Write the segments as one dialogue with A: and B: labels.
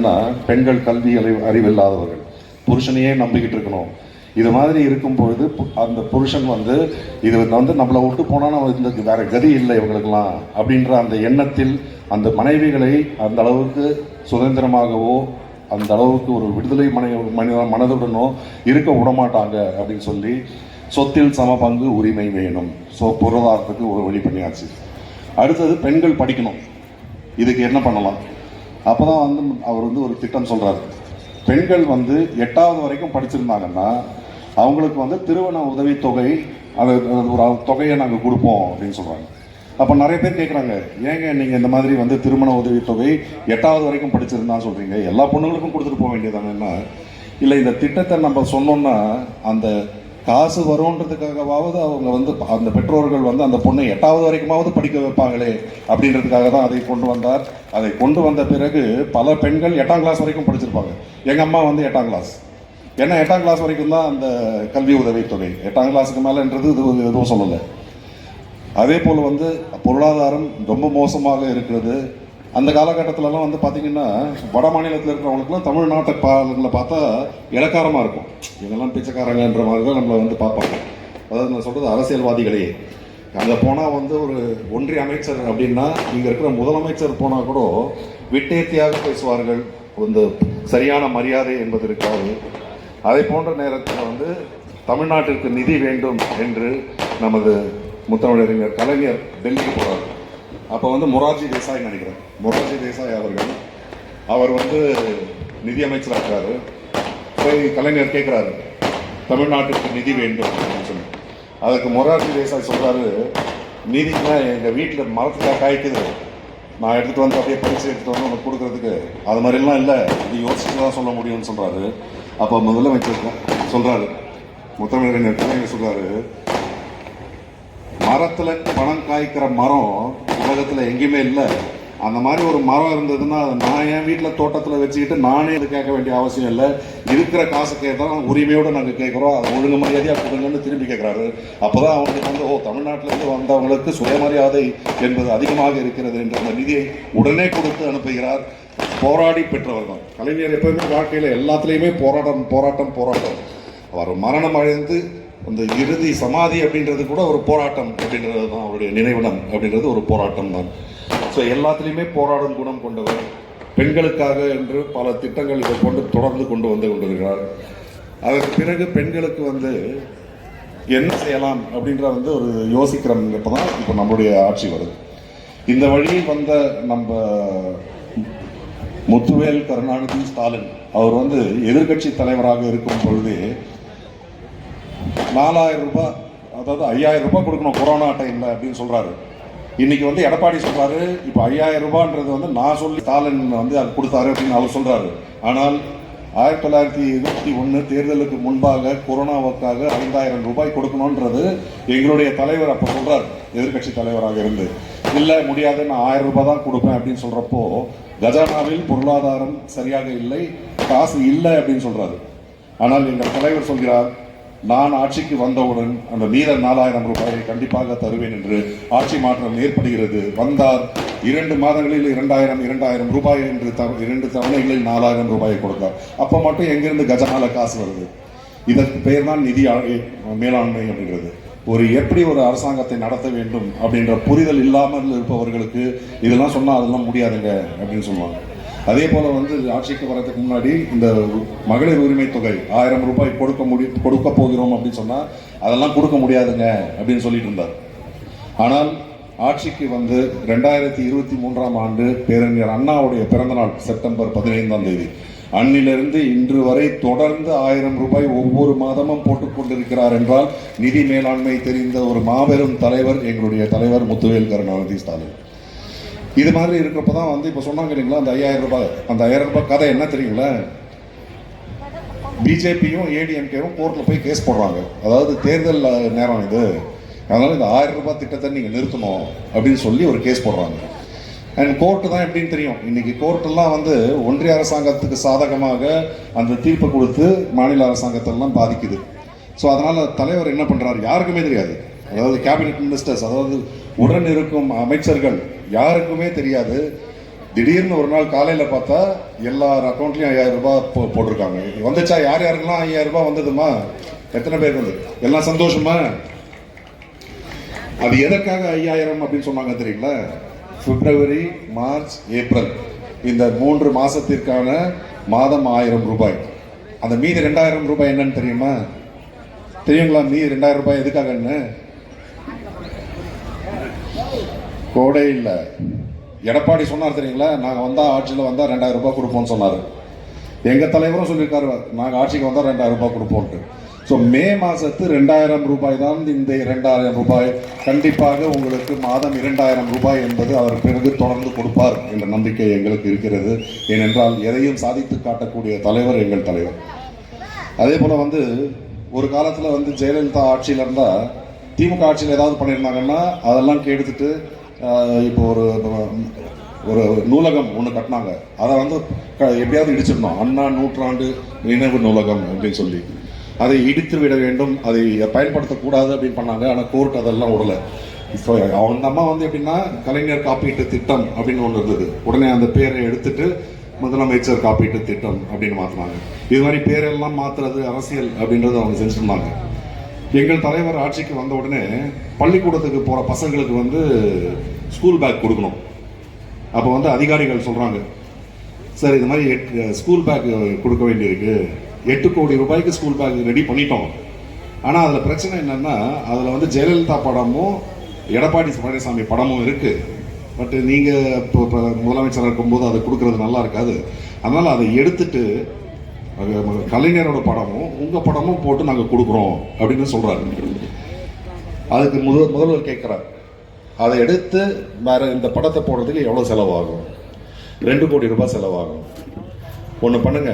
A: என்னதுன்னா, பெண்கள் கல்வி அறிவில்லாதவர்கள், புருஷனையே நம்பிக்கிட்டு இருக்கணும். இது மாதிரி இருக்கும் பொழுது அந்த புருஷன் வந்து இது வந்து நம்மளை விட்டு போனால் நம்ம இந்த வேற கதி இல்லை இவங்களுக்கெல்லாம் அப்படின்ற அந்த எண்ணத்தில் அந்த மனைவிகளை அந்த அளவுக்கு சுதந்திரமாகவோ அந்த அளவுக்கு ஒரு விடுதலை மனதுடனோ இருக்க விடமாட்டாங்க அப்படின்னு சொல்லி சொத்தில் சம பங்கு உரிமை வேணும். ஸோ பொருளாதாரத்துக்கு ஒரு வழி பண்ணியாச்சு. அடுத்தது பெண்கள் படிக்கணும். இதுக்கு என்ன பண்ணலாம்? அப்போ தான் வந்து அவர் வந்து ஒரு திட்டம் சொல்கிறார். பெண்கள் வந்து 8வது வரைக்கும் படிச்சிருந்தாங்கன்னா அவங்களுக்கு வந்து திருமண உதவித்தொகை அது ஒரு தொகையை நாங்கள் கொடுப்போம் அப்படின்னு சொல்கிறாங்க. அப்போ நிறைய பேர் கேட்குறாங்க, ஏங்க நீங்கள் இந்த மாதிரி வந்து திருமண உதவித்தொகை 8வது வரைக்கும் படிச்சிருந்தா சொல்கிறீங்க, எல்லா பொண்ணுங்களுக்கும் கொடுத்துட்டு போக வேண்டியதானேன்னா, இல்லை இந்த திட்டத்தை நம்ம சொன்னோன்னா அந்த காசு வரும்ன்றதுக்காகவாவது அவங்க வந்து அந்த பெற்றோர்கள் வந்து அந்த பொண்ணை 8வது வரைக்குமாவது படிக்க வைப்பாங்களே அப்படின்றதுக்காக தான் அதை கொண்டு வந்தார். அதை கொண்டு வந்த பிறகு பல பெண்கள் 8ஆம் கிளாஸ் வரைக்கும் படிச்சிருப்பாங்க. எங்கள் அம்மா வந்து 8ஆம் கிளாஸ், ஏன்னா 8ஆம் கிளாஸ் வரைக்கும் தான் அந்த கல்வி உதவித்தொகை, 8ஆம் கிளாஸுக்கு மேலேன்றது இது எதுவும் சொல்லலை. அதே போல் வந்து பொருளாதாரம் ரொம்ப மோசமாக இருக்கிறது. அந்த காலகட்டத்திலலாம் வந்து பார்த்திங்கன்னா வட மாநிலத்தில் இருக்கிறவங்களுக்குலாம் தமிழ்நாட்டை பார்த்தா இலக்காரமாக இருக்கும். இவங்கெல்லாம் பிச்சைக்காரங்கன்ற மாதிரி தான் நம்மளை வந்து பார்ப்பாங்க. அதாவது நான் சொல்கிறது அரசியல்வாதிகளே. அங்கே போனால் வந்து ஒரு ஒன்றிய அமைச்சர் அப்படின்னா இங்கே இருக்கிற முதலமைச்சர் போனால் கூட விட்டேத்தியாக பேசுவார்கள். இந்த சரியான மரியாதை என்பது இருக்காது. அதை போன்ற நேரத்தில் வந்து தமிழ்நாட்டிற்கு நிதி வேண்டும் என்று நமது முத்தமிழறிஞர் கலைஞர் டெல்லிக்கு போகிறார். அப்போ வந்து மொரார்ஜி தேசாய் நினைக்கிறேன், மொரார்ஜி தேசாய் அவர் வந்து நிதியமைச்சராக இருக்காரு. போய் கலைஞர் கேட்குறாரு, தமிழ்நாட்டுக்கு நிதி வேண்டும் அப்படின்னு சொல்லி. அதுக்கு மொரார்ஜி தேசாய் சொல்கிறாரு, நிதினா எங்கள் வீட்டில் மரத்துக்காக காய்க்குது, நான் எடுத்துகிட்டு வந்து அப்படியே பரிசு எடுத்துகிட்டு வந்து உனக்கு கொடுக்குறதுக்கு அது மாதிரிலாம் இல்லை, இது யோசிச்சு தான் சொல்ல முடியும்னு சொல்கிறாரு. அப்போ முதலமைச்சர் சொல்கிறாரு, முத்தமிழறிஞர் கலைஞர் சொல்கிறாரு, மரத்தில் பணம் காய்க்கிற மரம் உலகத்தில் எங்கேயுமே இல்லை. அந்த மாதிரி ஒரு மரம் இருந்ததுன்னா அதை நான் என் வீட்டில் தோட்டத்தில் வச்சுக்கிட்டு நானே அது கேட்க வேண்டிய அவசியம் இல்லை. இருக்கிற காசு கேட்டால் உரிமையோடு நாங்கள் கேட்குறோம், அது ஒழுங்கு மரியாதையாக கொடுங்கன்னு திரும்பி கேட்குறாரு. அப்போ தான் அவங்களுக்கு வந்து தமிழ்நாட்டிலேருந்து வந்தவங்களுக்கு சுயமரியாதை என்பது அதிகமாக இருக்கிறது என்ற அந்த நிதியை உடனே கொடுத்து அனுப்புகிறார். போராடி பெற்றவர் தான் கலைஞர். எப்போதுமே வாழ்க்கையில் எல்லாத்துலேயுமே போராட்டம் போராட்டம் போராட்டம். அவர் மரணம் அடைந்து அந்த இறுதி சமாதி அப்படின்றது கூட ஒரு போராட்டம் அப்படின்றது தான், அவருடைய நினைவிடம் அப்படின்றது ஒரு போராட்டம் தான். ஸோ எல்லாத்துலேயுமே போராடும் குணம் கொண்டவர். பெண்களுக்காக என்று பல திட்டங்கள் இதை தொடர்ந்து கொண்டு வந்து கொண்டிருக்கிறார். அதற்கு பிறகு பெண்களுக்கு வந்து என்ன செய்யலாம் அப்படின்ற வந்து ஒரு யோசிக்கிறப்ப தான் இப்போ நம்மளுடைய ஆட்சி வருது. இந்த வழியில் வந்த நம்ம முத்துவேல் கருணாநிதி ஸ்டாலின் அவர் வந்து எதிர்கட்சி தலைவராக இருக்கும் பொழுது 4000 ரூபாய், அதாவது 5000 ரூபாய் கொடுக்கணும் கொரோனா டைமில் அப்படின்னு சொல்கிறாரு. இன்னைக்கு வந்து எடப்பாடி சொல்கிறாரு, இப்போ 5000 ரூபான்றது வந்து நான் சொல்லி ஸ்டாலின் வந்து அது கொடுத்தாரு அப்படின்னு அவர் சொல்கிறாரு. ஆனால் 1921 தேர்தலுக்கு முன்பாக கொரோனாவுக்காக 5000 ரூபாய் கொடுக்கணுன்றது எங்களுடைய தலைவர் அப்போ சொல்கிறார், எதிர்கட்சி தலைவராக இருந்து. இல்லை முடியாது, நான் 1000 ரூபாய் தான் கொடுப்பேன் அப்படின்னு சொல்கிறப்போ கஜானாவில் பொருளாதாரம் சரியாக இல்லை, காசு இல்லை அப்படின்னு சொல்கிறாரு. ஆனால் எங்கள் தலைவர் சொல்கிறார், நான் ஆட்சிக்கு வந்தவுடன் அந்த மீத 4000 ரூபாயை கண்டிப்பாக தருவேன் என்று. ஆட்சி மாற்றம் ஏற்படுகிறது. வந்தார், 2 மாதங்களில் 2000 ரூபாய் என்று 2 தவணைகளில் 4000 ரூபாயை கொடுத்தார். அப்போ மட்டும் எங்கிருந்து கஜானால காசு வருது? இதற்கு பெயர் தான் நிதி மேலாண்மை அப்படின்றது. எப்படி ஒரு அரசாங்கத்தை நடத்த வேண்டும் அப்படின்ற புரிதல் இல்லாமல் இருப்பவர்களுக்கு இதெல்லாம் சொன்னால் அதெல்லாம் முடியாதுங்க அப்படின்னு சொல்லுவாங்க. அதே போல் வந்து ஆட்சிக்கு வரதுக்கு முன்னாடி இந்த மகளிர் உரிமை தொகை 1000 ரூபாய் கொடுக்க போகிறோம் அப்படின்னு சொன்னால் அதெல்லாம் கொடுக்க முடியாதுங்க அப்படின்னு சொல்லிட்டு இருந்தார். ஆனால் ஆட்சிக்கு வந்து 2023ஆம் ஆண்டு பேரறிஞர் அண்ணாவுடைய பிறந்தநாள் செப்டம்பர் 15ஆம் தேதி அன்னிலிருந்து இன்று வரை தொடர்ந்து 1000 ரூபாய் ஒவ்வொரு மாதமும் போட்டுக்கொண்டிருக்கிறார் என்றால் நிதி மேலாண்மை தெரிந்த ஒரு மாபெரும் தலைவர் எங்களுடைய தலைவர் முத்துவேல் கருணாநிதி ஸ்டாலின். இது மாதிரி இருக்கிறப்ப தான் வந்து இப்போ சொன்னாங்க இல்லைங்களா, அந்த 5000 ரூபாய், அந்த 1000 ரூபாய் கதை என்ன தெரியுங்களா? பிஜேபியும் ஏடிஎம்கேவும் கோர்ட்டில் போய் கேஸ் போடுறாங்க. அதாவது தேர்தல் நேரம் இது, அதனால் இந்த 1000 ரூபாய் திட்டத்தை நீங்கள் நிறுத்தணும் அப்படின்னு சொல்லி ஒரு கேஸ் போடுறாங்க. அண்ட் கோர்ட்டு தான் எப்படின்னு தெரியும். இன்னைக்கு கோர்ட்டெல்லாம் வந்து ஒன்றிய அரசாங்கத்துக்கு சாதகமாக அந்த தீர்ப்பை கொடுத்து மாநில அரசாங்கத்தெல்லாம் பாதிக்குது. ஸோ அதனால் தலைவர் என்ன பண்ணுறாரு யாருக்குமே தெரியாது. அதாவது கேபினெட் மினிஸ்டர்ஸ், அதாவது உடன் இருக்கும் அமைச்சர்கள் யாருக்குமே தெரியாது. திடீர்னு ஒரு நாள் காலையில் பார்த்தா எல்லார் அக்கௌண்ட்லையும் 5000 ரூபாய் போட்டிருக்காங்க. வந்துச்சா? யார் யாருக்கெல்லாம் 5000 ரூபாய் வந்ததுமா? எத்தனை பேர் வந்து? எல்லாம் சந்தோஷமா? அது எதற்காக 5000 அப்படின்னு சொன்னாங்க தெரியுங்களா? பிப்ரவரி, மார்ச், ஏப்ரல் இந்த 3 மாசத்திற்கான மாதம் 1000 ரூபாய். அந்த மீதி 2000 ரூபாய் என்னன்னு தெரியுமா? தெரியுங்களா? மீதி 2000 ரூபாய் எதுக்காகன்னு? கோடை இல்லை. எடப்பாடி சொன்னார் தெரியுங்களா? நாங்கள் வந்தால் ஆட்சியில் வந்தால் 2000 ரூபாய் கொடுப்போம்னு சொன்னார். எங்கள் தலைவரும் சொல்லியிருக்காரு, நாங்கள் ஆட்சிக்கு வந்தால் 2000 ரூபாய் கொடுப்போம்ட்டு. ஸோ மே மாதத்து 2000 ரூபாய் தான். இந்த 2000 ரூபாய் கண்டிப்பாக உங்களுக்கு மாதம் 2000 ரூபாய் என்பது அவர் பிறகு தொடர்ந்து கொடுப்பார் என்ற நம்பிக்கை எங்களுக்கு இருக்கிறது. ஏனென்றால் எதையும் சாதித்து காட்டக்கூடிய தலைவர் எங்கள் தலைவர். அதே போல் வந்து ஒரு காலத்தில் வந்து ஜெயலலிதா ஆட்சியில் இருந்தால் திமுக ஆட்சியில் ஏதாவது பண்ணியிருந்தாங்கன்னா அதெல்லாம் கெடுத்துட்டு இப்போ ஒரு நூலகம் ஒன்று கட்டினாங்க. அதை வந்து எப்படியாவது இடிச்சிடணும். அண்ணா நூற்றாண்டு நினைவு நூலகம் அப்படின்னு சொல்லி அதை இடித்து விட வேண்டும், அதை பயன்படுத்தக்கூடாது அப்படின்னு பண்ணாங்க. ஆனால் கோர்ட் அதெல்லாம் விடலை. இப்போ அவங்க அம்மா வந்து எப்படின்னா கலைஞர் காப்பீட்டு திட்டம் அப்படின்னு ஒன்று இருந்தது. உடனே அந்த பேரை எடுத்துட்டு முதலமைச்சர் காப்பீட்டு திட்டம் அப்படின்னு மாற்றினாங்க. இது மாதிரி பேரெல்லாம் மாற்றுறது அரசியல் அப்படின்றது அவங்க செஞ்சுருந்தாங்க. எங்கள் தலைவர் ஆட்சிக்கு வந்த உடனே பள்ளிக்கூடத்துக்கு போகிற பசங்களுக்கு வந்து ஸ்கூல் பேக் கொடுக்கணும். அப்போ வந்து அதிகாரிகள் சொல்கிறாங்க, சார் இது மாதிரி ஸ்கூல் பேக் கொடுக்க வேண்டியிருக்கு, 8 கோடி ரூபாய்க்கு ஸ்கூல் பேக் ரெடி பண்ணிட்டோம். ஆனால் அதில் பிரச்சனை என்னென்னா அதில் வந்து ஜெயலலிதா படமும் எடப்பாடி பழனிசாமி படமும் இருக்குது. பட் நீங்கள் இப்போ முதலமைச்சராக இருக்கும்போது அதை கொடுக்கறது நல்லா இருக்காது. அதனால் அதை எடுத்துட்டு கலைஞரோட படமும் உங்கள் படமும் போட்டு நாங்கள் கொடுக்குறோம் அப்படின்னு சொல்கிறாரு. அதுக்கு முதல்வர் கேட்குறாரு, அதை எடுத்து வேற இந்த படத்தை போடுறதுக்கு எவ்வளோ செலவாகும்? 2 கோடி ரூபாய் செலவாகும். ஒன்று பண்ணுங்க,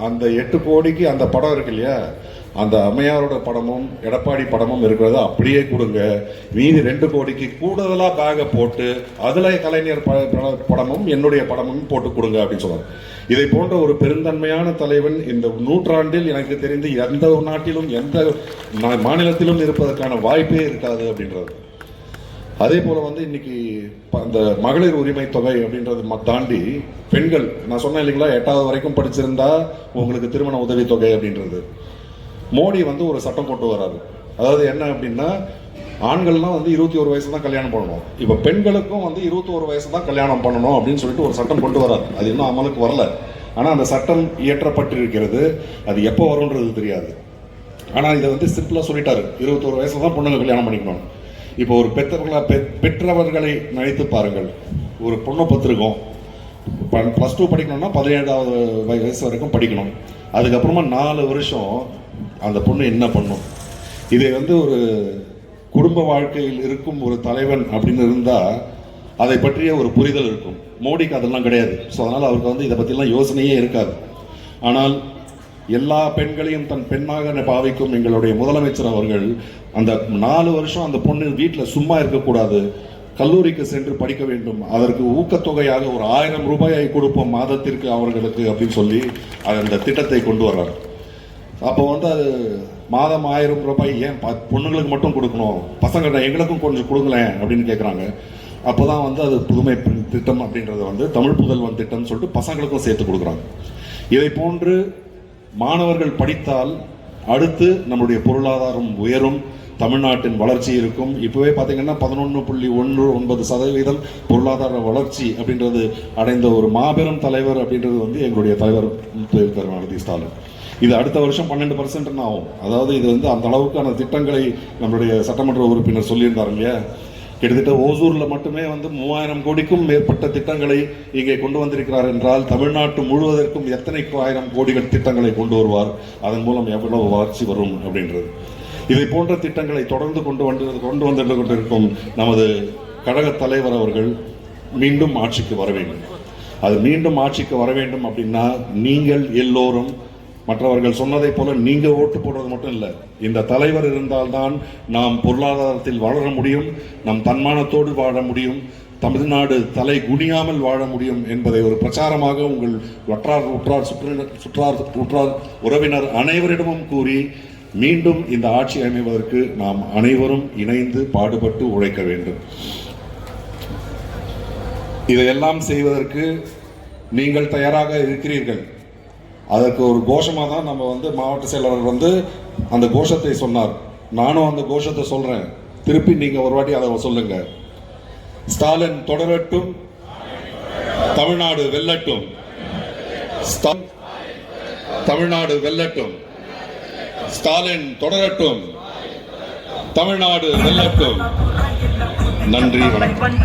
A: அந்த 8 கோடிக்கு அந்த படம் இருக்கு இல்லையா, அந்த அம்மையாரோட படமும் எடப்பாடி படமும் இருக்கிறத அப்படியே கொடுங்க. மீதி 2 கோடிக்கு கூடுதலாக பேகை போட்டு அதில் கலைஞர் படமும் என்னுடைய படமும் போட்டு கொடுங்க அப்படின்னு சொன்னார். இதை போன்ற ஒரு பெருந்தன்மையான தலைவன் இந்த நூற்றாண்டில் எனக்கு தெரிந்து எந்த நாட்டிலும் எந்த மாநிலத்திலும் இருப்பதற்கான வாய்ப்பே இருக்காது அப்படின்றது. அதே போல வந்து இன்னைக்கு அந்த மகளிர் உரிமை தொகை அப்படின்றது தாண்டி பெண்கள், நான் சொன்னேன் இல்லைங்களா, 8வது வரைக்கும் படிச்சிருந்தா உங்களுக்கு திருமண உதவி தொகை அப்படின்றது. மோடி வந்து ஒரு சட்டம் கொண்டு வராரு. அதாவது என்ன அப்படின்னா, ஆண்கள்லாம் வந்து 21 வயசு தான் கல்யாணம் பண்ணணும். இப்போ பெண்களுக்கும் வந்து 21 வயசு தான் கல்யாணம் பண்ணணும் அப்படின்னு சொல்லிட்டு ஒரு சட்டம் கொண்டு வராரு. அது இன்னும் அமலுக்கு வரல. ஆனால் அந்த சட்டம் இயற்றப்பட்டிருக்கிறது. அது எப்போ வரும்ன்றது தெரியாது. ஆனால் இதை வந்து சிம்பிளாக சொல்லிட்டாரு, 21 வயசு தான் பொண்ணுங்க கல்யாணம் பண்ணிக்கணும். இப்போ ஒரு பெற்றவர்களை நினைத்து பாருங்கள். ஒரு பொண்ணை பத்திருக்கோம், +2 படிக்கணும்னா 17வது வயசு வரைக்கும் படிக்கணும். அதுக்கப்புறமா 4 வருஷம் அந்த பொண்ணு என்ன பண்ணும்? இதை வந்து ஒரு குடும்ப வாழ்க்கையில் இருக்கும் ஒரு தலைவன் அப்படின்னு இருந்தால் அதை பற்றிய ஒரு புரிதல் இருக்கும். மோடிக்கு அதெல்லாம் கிடையாது. ஸோ அதனால் அவருக்கு வந்து இதை பற்றிலாம் யோசனையே இருக்காது. ஆனால் எல்லா பெண்களையும் தன் பெண்ணாக பாவிக்கும் எங்களுடைய முதலமைச்சர் அவர்கள் அந்த 4 வருஷம் அந்த பொண்ணு வீட்டில் சும்மா இருக்கக்கூடாது, கல்லூரிக்கு சென்று படிக்க வேண்டும், அதற்கு ஊக்கத்தொகையாக ஒரு 1000 ரூபாயை கொடுப்போம் மாதத்திற்கு அவர்களுக்கு அப்படின்னு சொல்லி அந்த திட்டத்தை கொண்டு வர்றார். அப்போ வந்து அது மாதம் 1000 ரூபாய் ஏன் பொண்ணுங்களுக்கு மட்டும் கொடுக்கணும், பசங்க எங்களுக்கும் கொஞ்சம் கொடுங்களேன் அப்படின்னு கேட்குறாங்க. அப்போ தான் வந்து அது புதுமை திட்டம் அப்படின்றத வந்து தமிழ் புதல்வன் திட்டம்னு சொல்லிட்டு பசங்களுக்கும் சேர்த்து கொடுக்குறாங்க. இதை போன்று மாணவர்கள் படித்தால் அடுத்து நம்முடைய பொருளாதாரம் உயரும், தமிழ்நாட்டின் வளர்ச்சி இருக்கும். இப்போவே பார்த்தீங்கன்னா 11.19% பொருளாதார வளர்ச்சி அப்படின்றது அடைந்த ஒரு மாபெரும் தலைவர் அப்படின்றது வந்து எங்களுடைய தலைவர் கருணாநிதி ஸ்டாலின். இது அடுத்த வருஷம் 12% ஆகும். அதாவது இது வந்து அந்த அளவுக்கான திட்டங்களை நம்மளுடைய சட்டமன்ற உறுப்பினர் சொல்லியிருந்தார் இல்லையா. கிட்டத்தட்ட ஓசூரில் மட்டுமே வந்து 3000 கோடிக்கும் மேற்பட்ட திட்டங்களை இங்கே கொண்டு வந்திருக்கிறார் என்றால் தமிழ்நாட்டு முழுவதற்கும் எத்தனை 1000 கோடிகள் திட்டங்களை கொண்டு வருவார், அதன் மூலம் எவ்வளவு வளர்ச்சி வரும் அப்படின்றது. இதை போன்ற திட்டங்களை தொடர்ந்து கொண்டு வந்து கொண்டிருக்கும் நமது கழக தலைவர் அவர்கள் மீண்டும் ஆட்சிக்கு வர வேண்டும். அது மீண்டும் ஆட்சிக்கு வர வேண்டும் அப்படின்னா நீங்கள் எல்லோரும் மற்றவர்கள் சொன்னதை போல நீங்க ஓட்டு போடுறது மட்டும் இல்லை, இந்த தலைவர் இருந்தால்தான் நாம் பொருளாதாரத்தில் வளர முடியும், நம் தன்மானத்தோடு வாழ முடியும், தமிழ்நாடு தலை குனியாமல் வாழ முடியும் என்பதை ஒரு பிரச்சாரமாக உங்கள் உற்றார் உறவினர் அனைவரிடமும் கூறி மீண்டும் இந்த ஆட்சி அமைவதற்கு நாம் அனைவரும் இணைந்து பாடுபட்டு உழைக்க வேண்டும். இதையெல்லாம் செய்வதற்கு நீங்கள் தயாராக இருக்கிறீர்கள். அதற்கு ஒரு கோஷமாக தான் நம்ம மாவட்ட செயலாளர் அந்த கோஷத்தை சொன்னார். நானும் அந்த கோஷத்தை சொல்றேன். திருப்பி நீங்க ஒரு வாட்டி அதை சொல்லுங்க. ஸ்டாலின் தொடரட்டும், தமிழ்நாடு வெல்லட்டும். தமிழ்நாடு வெல்லட்டும். ஸ்டாலின் தொடரட்டும், தமிழ்நாடு வெல்லட்டும். நன்றி, வணக்கம்.